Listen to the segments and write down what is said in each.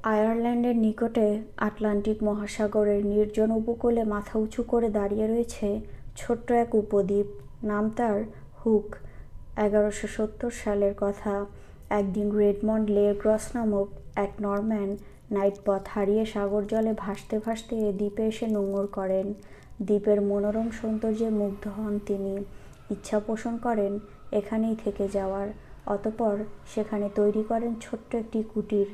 আয়ারল্যান্ডের নিকটে আটলান্টিক মহাসাগরের নির্জন উপকূলে মাথা উঁচু করে দাঁড়িয়ে রয়েছে ছোট্ট এক উপদ্বীপ। নাম তার হুক। 1170 সালের কথা। একদিন রেডমন্ড লেগ্রস নামক এক নরম্যান নাইট পথ হারিয়ে সাগর জলে ভাসতে ভাসতে এ দ্বীপে এসে নোঙর করেন। দ্বীপের মনোরম সৌন্দর্যে মুগ্ধ হন তিনি। ইচ্ছা পোষণ করেন এখানেই থেকে যাওয়ার। অতঃপর সেখানে তৈরি করেন ছোট্ট একটি কুটির।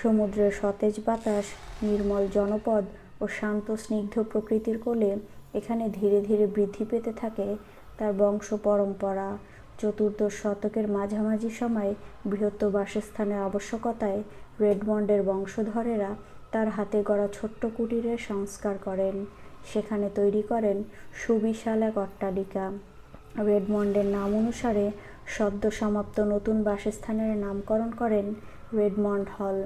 সমুদ্রের সতেজ বাতাস, নির্মল জনপদ ও শান্ত স্নিগ্ধ প্রকৃতির কোলে এখানে ধীরে ধীরে বৃদ্ধি পেতে থাকে তার বংশ পরম্পরা। চতুর্দশ শতকের মাঝামাঝি সময়ে বৃহত্তর বাসস্থানের আবশ্যকতায় রেডমন্ডের বংশধরেরা তার হাতে গড়া ছোট্ট কুটিরের সংস্কার করেন। সেখানে তৈরি করেন সুবিশাল এক অট্টালিকা। রেডমন্ডের নাম অনুসারে সদ্য সমাপ্ত নতুন বাসস্থানের নামকরণ করেন রেডমন্ড হল।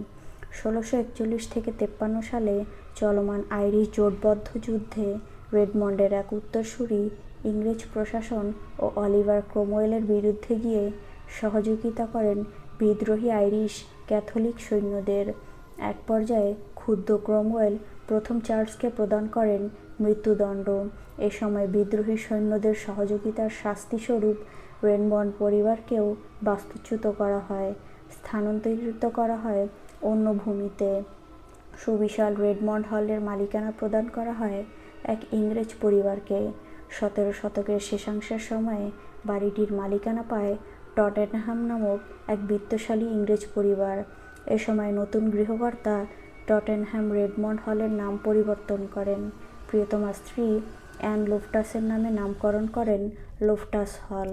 1641 থেকে 53 সালে চলমান আইরিশ জোটবদ্ধ যুদ্ধে রেডমন্ডের এক উত্তরসূরি ইংরেজ প্রশাসন ও অলিভার ক্রomwellের বিরুদ্ধে গিয়ে সহযোগিতা করেন বিদ্রোহী আইরিশ ক্যাথলিক সৈন্যদের। এক পর্যায়ে ক্ষুব্ধ ক্রomwell প্রথম চার্লসকে প্রদান করেন মৃত্যুদণ্ড। এ সময় বিদ্রোহী সৈন্যদের সহযোগিতার শাস্তিস্বরূপ রেডমন্ড পরিবারকেও বাস্তুচ্যুত করা হয়, স্থানান্তরিত করা হয় অন্য ভূমিতে। সুবিশাল রেডমন্ড হলের মালিকানা প্রদান করা হয় এক ইংরেজ পরিবারকে। 17 শতকের শেষাংশের সময়ে বাড়িটির মালিকানা পায় টটেনহ্যাম নামক এক বিত্তশালী ইংরেজ পরিবার। এ সময় নতুন গৃহকর্তা টটেনহ্যাম রেডমন্ড হলের নাম পরিবর্তন করেন। প্রিয়তমা স্ত্রী অ্যান লোফটাসের নামে নামকরণ করেন লোফটাস হল।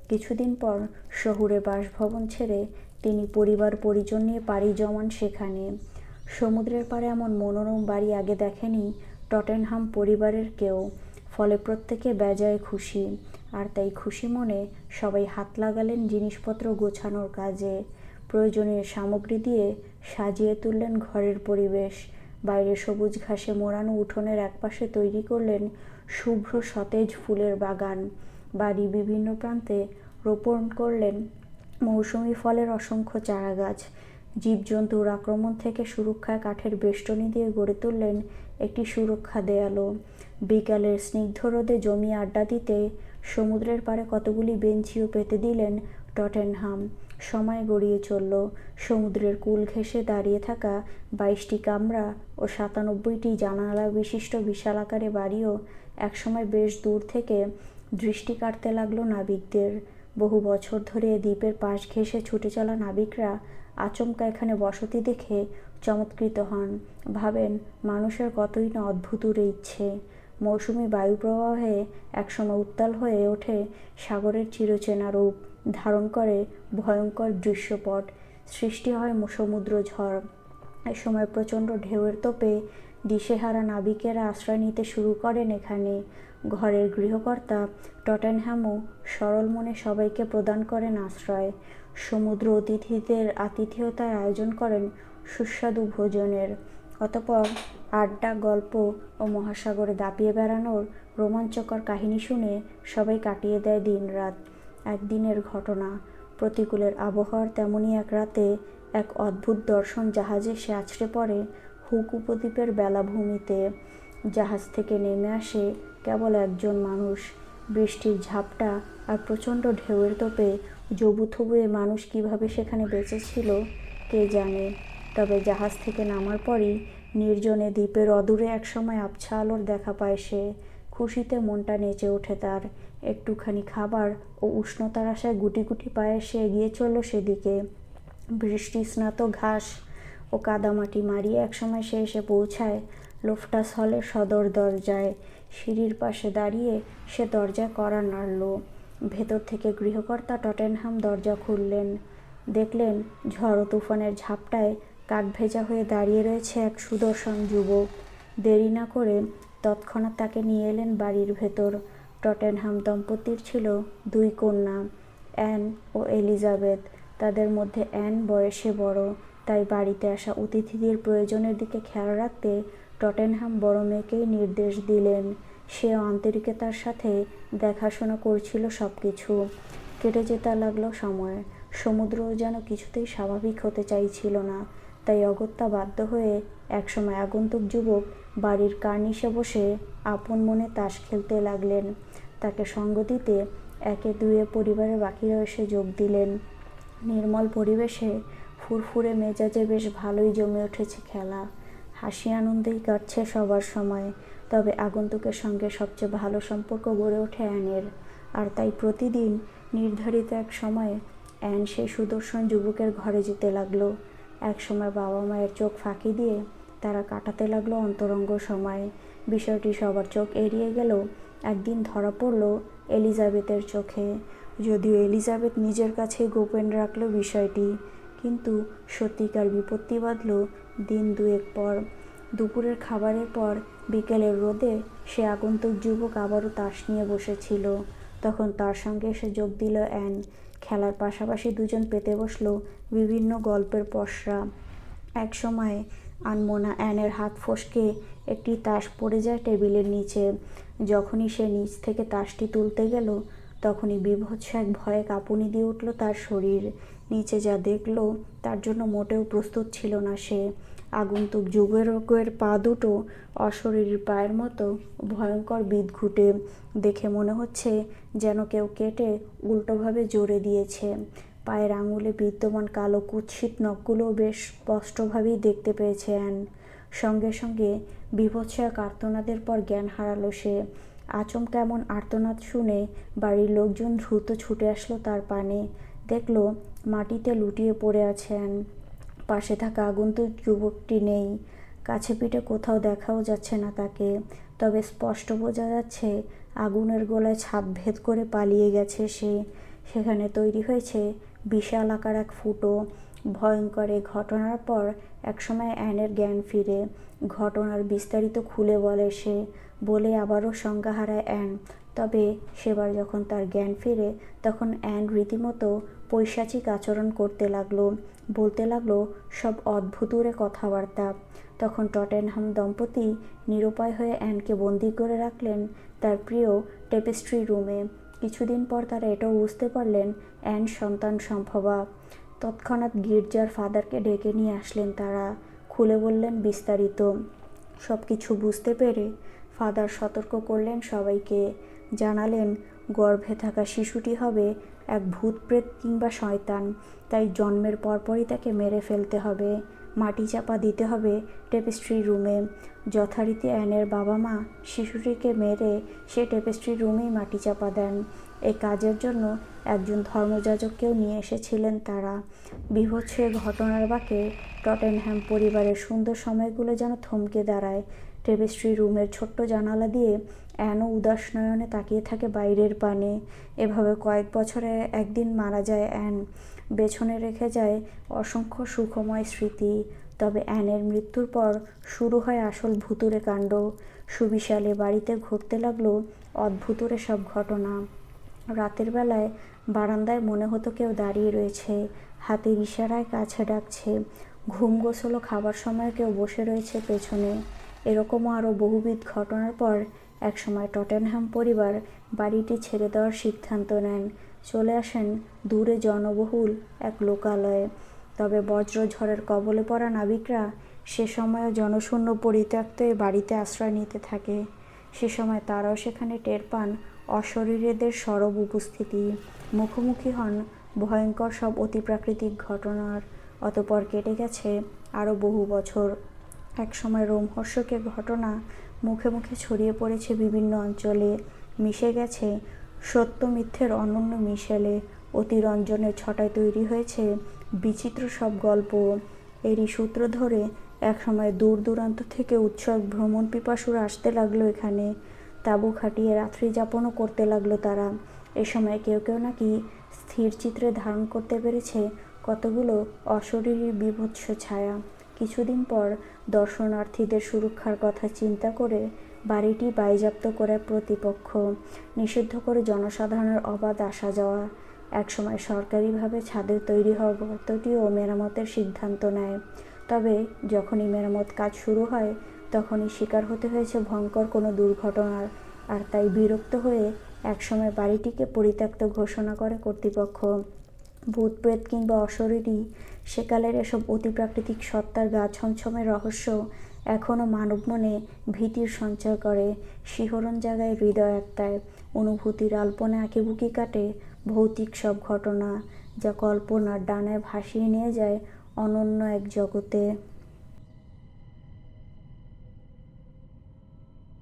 কিছুদিন পর শহুরে বাসভবন ছেড়ে তিনি পরিবার পরিজন নিয়ে পাড়ি জমান সেখানে। সমুদ্রের পাড়ে এমন মনোরম বাড়ি আগে দেখেনি টটেনহ্যাম পরিবারের কেউ। ফলে প্রত্যেকে বেজায় খুশি, আর তাই খুশি মনে সবাই হাত লাগালেন জিনিসপত্র গোছানোর কাজে। প্রয়োজনীয় সামগ্রী দিয়ে সাজিয়ে তুললেন ঘরের পরিবেশ। বাইরে সবুজ ঘাসে মোড়ানো উঠোনের একপাশে তৈরি করলেন শুভ্র সতেজ ফুলের বাগান। বাড়ির বিভিন্ন প্রান্তে রোপণ করলেন মৌসুমি ফলের অসংখ্য চারাগাছ। জীবজন্তুর আক্রমণ থেকে সুরক্ষায় কাঠের বেষ্টনী দিয়ে গড়ে তুললেন একটি সুরক্ষা দেয়ালও। বিকালের স্নিগ্ধ রোদে জমিয়ে আড্ডা দিতে সমুদ্রের পাড়ে কতগুলি বেঞ্চিও পেতে দিলেন টটেনহ্যাম। সময় গড়িয়ে চলল। সমুদ্রের কূল ঘেঁষে দাঁড়িয়ে থাকা 22টি কামরা ও 97টি জানালা বিশিষ্ট বিশালাকারে বাড়িও একসময় বেশ দূর থেকে দৃষ্টি কাটতে লাগলো নাবিকদের। বহু বছর ধরে দ্বীপের পাশ ঘেঁষে ছুটে চলা নাবিকরা আচমকা এখানে বসতি দেখে চমৎকৃত হন। ভাবেন মানুষের কতই না অদ্ভুত ইচ্ছে। মৌসুমি বায়ুপ্রবাহে একসময় উত্তাল হয়ে ওঠে সাগরের চিরচেনা রূপ, ধারণ করে ভয়ঙ্কর দৃশ্যপট, সৃষ্টি হয় সমুদ্র ঝড়। এ সময় প্রচণ্ড ঢেউয়ের তোপে দিশেহারা নাবিকেরা আশ্রয় নিতে শুরু করেন এখানে। ঘরের গৃহকর্তা টটেনহ্যামও সরল মনে সবাইকে প্রদান করেন আশ্রয়। সমুদ্র অতিথিদের আতিথেয়তার আয়োজন করেন সুস্বাদু ভোজনের। অতঃপর আড্ডা, গল্প ও মহাসাগরে দাপিয়ে বেড়ানোর রোমাঞ্চকর কাহিনী শুনে সবাই কাটিয়ে দেয় দিনরাত। একদিনের ঘটনা। প্রতিকূলের আবহাওয়ার তেমনই এক রাতে এক অদ্ভুত দর্শন জাহাজে এসে আছড়ে পড়ে হুক উপদ্বীপের বেলাভূমিতে। জাহাজ থেকে নেমে আসে কেবল একজন মানুষ। বৃষ্টির ঝাপটা আর প্রচণ্ড ঢেউয়ের তোপে জবুথবু এ মানুষ কীভাবে সেখানে বেঁচেছিল কে জানে। তবে জাহাজ থেকে নামার পরই নির্জনে দ্বীপের অদূরে একসময় আবছা আলোর দেখা পায় সে। খুশিতে মনটা নেচে ওঠে তার। একটুখানি খাবার ও উষ্ণতার আশায় গুটি গুটি পায়ে সে এগিয়ে চলল সেদিকে। বৃষ্টি স্নাত ঘাস ও কাদামাটি মারিয়ে একসময় সে এসে পৌঁছায় লোফটাস হলের সদর দরজায়। সিঁড়ির পাশে দাঁড়িয়ে সে দরজায় কড়া নাড়ল। ভেতর থেকে গৃহকর্তা টটেনহ্যাম দরজা খুললেন। দেখলেন ঝড় ও তুফানের ঝাপটায় কাকভেজা হয়ে দাঁড়িয়ে রয়েছে এক সুদর্শন যুবক। দেরি না করে তৎক্ষণাৎ তাকে নিয়ে এলেন বাড়ির ভেতর। টটেনহ্যাম দম্পতির ছিল 2 কন্যা, অ্যান ও এলিজাবেথ। তাদের মধ্যে অ্যান বয়সে বড়, তাই বাড়িতে আসা অতিথিদের প্রয়োজনের দিকে খেয়াল রাখতে টটেনহ্যাম বড় মেয়েকেই নির্দেশ দিলেন। সেও আন্তরিকতার সাথে দেখাশোনা করছিল সব কিছু। কেটে যেতে লাগলো সময়। সমুদ্রও যেন কিছুতেই স্বাভাবিক হতে চাইছিল না। তাই অগত্যা বাধ্য হয়ে একসময় আগন্তুক যুবক বাড়ির কার্নিশে বসে আপন মনে তাস খেলতে লাগলেন। তাকে সঙ্গ দিতে একে দুয়ে পরিবারের বাকিরা এসে যোগ দিলেন। নির্মল পরিবেশে ফুরফুরে মেজাজে বেশ ভালোই জমে উঠেছে খেলা। হাসি আনন্দেই কাটছে সবার সময়। তবে আগন্তুকের সঙ্গে সবচেয়ে ভালো সম্পর্ক গড়ে ওঠে অ্যানের। আর তাই প্রতিদিন নির্ধারিত এক সময়ে অ্যান সেই সুদর্শন যুবকের ঘরে যেতে লাগলো। এক সময় বাবা মায়ের চোখ ফাঁকি দিয়ে তারা কাটাতে লাগলো অন্তরঙ্গ সময়। বিষয়টি সবার চোখ এড়িয়ে গেল একদিন ধরা পড়ল এলিজাবেথের চোখে। যদিও এলিজাবেথ নিজের কাছেই গোপন রাখল বিষয়টি, কিন্তু সত্যিকার বিপত্তি বাঁধল দিন দুয়েক পর। দুপুরের খাবারের পর বিকেলের রোদে সে আগন্তুক যুবক আবারও তাস নিয়ে বসেছিল। তখন তার সঙ্গে এসে যোগ দিল অ্যান। খেলার পাশাপাশি দুজন পেতে বসল বিভিন্ন গল্পের পসরা। এক সময় আনমনা অ্যানের হাত ফসকে একটি তাস পড়ে যায় টেবিলের নিচে। যখনই সে নিচ থেকে তাসটি তুলতে গেল, তখনই বীভৎস এক ভয়ে কাঁপুনি দিয়ে উঠল তার শরীর। নিচে যা দেখল তার জন্য মোটেও প্রস্তুত ছিল না সে। আগন্তুক যুবকের পা দুটো অশরীরীর পায়ের মতো ভয়ঙ্কর বিদঘুটে। দেখে মনে হচ্ছে যেন কেউ কেটে উল্টোভাবে জোরে দিয়েছে। পায়ের আঙুলে বিদ্যমান কালো কুৎসিত নখগুলোও বেশ স্পষ্টভাবেই দেখতে পেয়েছে অ্যান। সঙ্গে সঙ্গে বীভৎস এক আর্তনাদের পর জ্ঞান হারালো সে। আচমকা এমন আর্তনাদ শুনে বাড়ির লোকজন দ্রুত ছুটে আসলো তার পানে। দেখল মাটিতে লুটিয়ে পড়ে আছে অ্যান। পাশে থাকা আগন্তুক যুবকটি নেই। কাছে পিঠে কোথাও দেখাও যাচ্ছে না তাকে। তবে স্পষ্ট বোঝা যাচ্ছে আগুনের গোলায় ছাদ ভেদ করে পালিয়ে গেছে সে। সেখানে তৈরি হয়েছে বিশাল আকার এক ফুটো। ভয়ঙ্কর এই ঘটনার পর একসময় অ্যানের জ্ঞান ফিরে। ঘটনার বিস্তারিত খুলে বলে সে। বলে আবারও সংজ্ঞা হারায় অ্যান। তবে সেবার যখন তার জ্ঞান ফিরে, তখন অ্যান রীতিমতো পৈশাচিক আচরণ করতে লাগলো। বলতে লাগলো সব অদ্ভুতুরে কথাবার্তা। তখন টটেনহাম দম্পতি নিরুপায় হয়ে অ্যানকে বন্দি করে রাখলেন তার প্রিয় টেপেস্ট্রি রুমে। কিছুদিন পর তারা এটাও বুঝতে পারলেন অ্যান সন্তান সম্ভবা। তৎক্ষণাৎ গির্জার ফাদারকে ডেকে নিয়ে আসলেন তারা। খুলে বললেন বিস্তারিত। সব কিছু বুঝতে পেরে ফাদার সতর্ক করলেন সবাইকে। জানালেন গর্ভে থাকা শিশুটি হবে এক ভূতপ্রেত কিংবা শয়তান। তাই জন্মের পরপরই তাকে মেরে ফেলতে হবে। মাটি চাপা দিতে হবে টেপেস্ট্রি রুমে। যথারীতি অ্যানের বাবা মা শিশুটিকে মেরে সে টেপেস্ট্রি রুমেই মাটি চাপা দেন। এই কাজের জন্য একজন ধর্মযাজককেও নিয়ে এসেছিলেন তারা। বীভৎস ঘটনার বাঁকে টটেনহ্যাম পরিবারের সুন্দর সময়গুলো যেন থমকে দাঁড়ায়। টেপেস্ট্রি রুমের ছোট্ট জানালা দিয়ে অ্যানও উদাস নয়নে তাকিয়ে থাকে বাইরের পানে। এভাবে কয়েক বছরে একদিন মারা যায় অ্যান। পেছনে রেখে যায় অসংখ্য সুখময় স্মৃতি। তবে অ্যানের মৃত্যুর পর শুরু হয় আসল ভুতুড়ে কাণ্ড। সুবিশালে বাড়িতে ঘটতে লাগলো অদ্ভুতুরে সব ঘটনা। রাতের বেলায় বারান্দায় মনে হতো কেউ দাঁড়িয়ে রয়েছে, হাতের ইশারায় কাছে ডাকছে। ঘুম গোছল খাবার সময় কেউ বসে রয়েছে পেছনে। এরকমও আরও বহুবিধ ঘটনার পর একসময় টটেনহ্যাম পরিবার বাড়িটি ছেড়ে দেওয়ার সিদ্ধান্ত নেন। চলে আসেন দূরে জনবহুল এক লোকালয়ে। তবে বজ্রঝড়ের কবলে পড়া নাবিকরা সে সময়ও জনশূন্য পরিত্যক্ত এই বাড়িতে আশ্রয় নিতে থাকে। সে সময় তারাও সেখানে টের পান অশরীরীদের সরব উপস্থিতি। মুখোমুখি হন ভয়ঙ্কর সব অতিপ্রাকৃতিক ঘটনার। অতঃপর কেটে গেছে আরও বহু বছর। একসময় রোমহর্ষক ঘটনা মুখে মুখে ছড়িয়ে পড়েছে বিভিন্ন অঞ্চলে। মিশে গেছে সত্য মিথ্যের অনন্য মিশেলে। অতিরঞ্জনের ছটায় তৈরি হয়েছে বিচিত্র সব গল্প। এরই সূত্র ধরে একসময় দূর দূরান্ত থেকে উৎসব ভ্রমণ পিপাসুরা আসতে লাগলো এখানে। তাঁবু খাটিয়ে রাত্রি যাপনও করতে লাগলো তারা। এ সময় কেউ কেউ নাকি স্থির চিত্রে ধারণ করতে পেরেছে কতগুলো অশরীরী বিভৎস ছায়া। কিছুদিন পর দর্শনার্থীদের সুরক্ষার কথা চিন্তা করে বাড়িটি বাজেয়াপ্ত করে প্রতিপক্ষ। নিষিদ্ধ করে জনসাধারণের অবাধ আসা যাওয়া। একসময় সরকারিভাবে ছাদের তৈরি হওয়া গর্তটিও মেরামতের সিদ্ধান্ত নেয়। তবে যখনই মেরামত কাজ শুরু হয়, তখনই শিকার হতে হয়েছে ভয়ঙ্কর কোনো দুর্ঘটনার। আর তাই বিরক্ত হয়ে একসময় বাড়িটিকে পরিত্যক্ত ঘোষণা করে কর্তৃপক্ষ। ভূত প্রেত কিংবা অশরীরী সেকালের এসব অতিপ্রাকৃতিক সত্তার গা ছমছমের রহস্য এখনও মানব মনে ভীতির সঞ্চার করে, শিহরণ জাগায় হৃদয় আত্মায়, অনুভূতির আলপনে আঁকিবুকি কাটে ভৌতিক সব ঘটনা, যা কল্পনার ডানায় ভাসিয়ে নিয়ে যায় অনন্য এক জগতে।